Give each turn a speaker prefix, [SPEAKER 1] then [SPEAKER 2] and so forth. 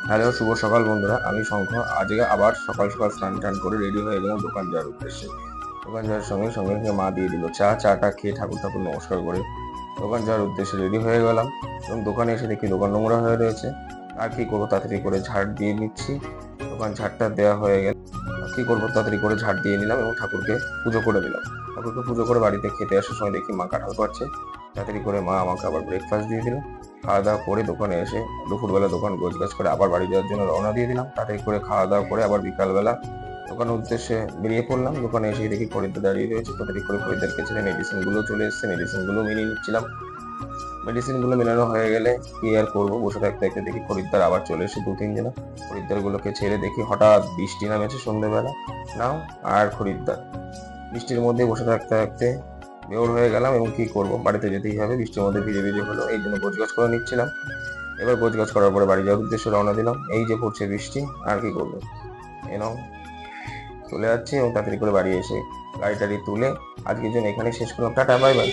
[SPEAKER 1] Hello, শুভ সকাল বন্ধুরা। আমি শঙ্খ। আজকে আবার সকাল সকাল স্নান টান করে রেডি হয়ে গেলাম দোকান যাওয়ার উদ্দেশ্যে। দোকান যাওয়ার সঙ্গে সঙ্গে সঙ্গে মা দিয়ে দিল চাটা খেয়ে ঠাকুর ঠাকুর নমস্কার করে দোকান যাওয়ার উদ্দেশ্যে রেডি হয়ে গেলাম। এবং দোকানে এসে দেখি দোকান নোংরা হয়ে রয়েছে। আর কি করবো, তাড়াতাড়ি করে ঝাড় দিয়ে নিচ্ছি। দোকান ঝাড়টা দেওয়া হয়ে গেল। কি করবো, তাড়াতাড়ি করে ঝাড় দিয়ে নিলাম এবং ঠাকুরকে পুজো করে দিলাম। ঠাকুরকে পুজো করে বাড়িতে খেতে আসার সময় দেখি মা কাঁঠাল পাচ্ছে। তাড়াতাড়ি করে মা আমাকে আবার ব্রেকফাস্ট দিয়ে দিল। খাওয়া দাওয়া করে দোকানে এসে দুপুরবেলা দোকান গোছগাছ করে আবার বাড়ি যাওয়ার জন্য রওনা দিয়ে দিলাম। তাড়াতাড়ি করে খাওয়া দাওয়া করে আবার বিকালবেলা দোকানের উদ্দেশ্যে বেরিয়ে পড়লাম। দোকানে এসে দেখি খরিদ্দার দাঁড়িয়ে রয়েছে। তাড়াতাড়ি করে খরিদ্দারকে ছেড়ে মেডিসিনগুলো চলে এসেছে, মেডিসিনগুলো মিলিয়ে নিচ্ছিলাম। মেডিসিনগুলো মেলানো হয়ে গেলে কি আর করবো, বসে থাকতে থাকতে দেখি খরিদ্দার আবার চলে এসে 2-3 জনা। খরিদ্দারগুলোকে ছেড়ে দেখি হঠাৎ বৃষ্টি নামেছে সন্ধ্যেবেলা। নাও আর খরিদ্দার। বৃষ্টির মধ্যে বসে থাকতে থাকতে বের হয়ে গেলাম এবং কি করব, বাড়িতে যেতেই হবে। বৃষ্টির মধ্যে ভিজে ভিজে হলো, এই জন্য গোছগাছ করে নিচ্ছিলাম। এবার গোছগাছ করার পরে বাড়ি যাওয়ার উদ্দেশ্যে রওনা দিলাম। এই যে পড়ছে বৃষ্টি, আর কি করবো, এনাও চলে যাচ্ছি এবং তাড়াতাড়ি করে বাড়ি এসে গাড়ি টাড়ি তুলে আজকের জন্য এখানে শেষ করলাম। Tata, bye bye.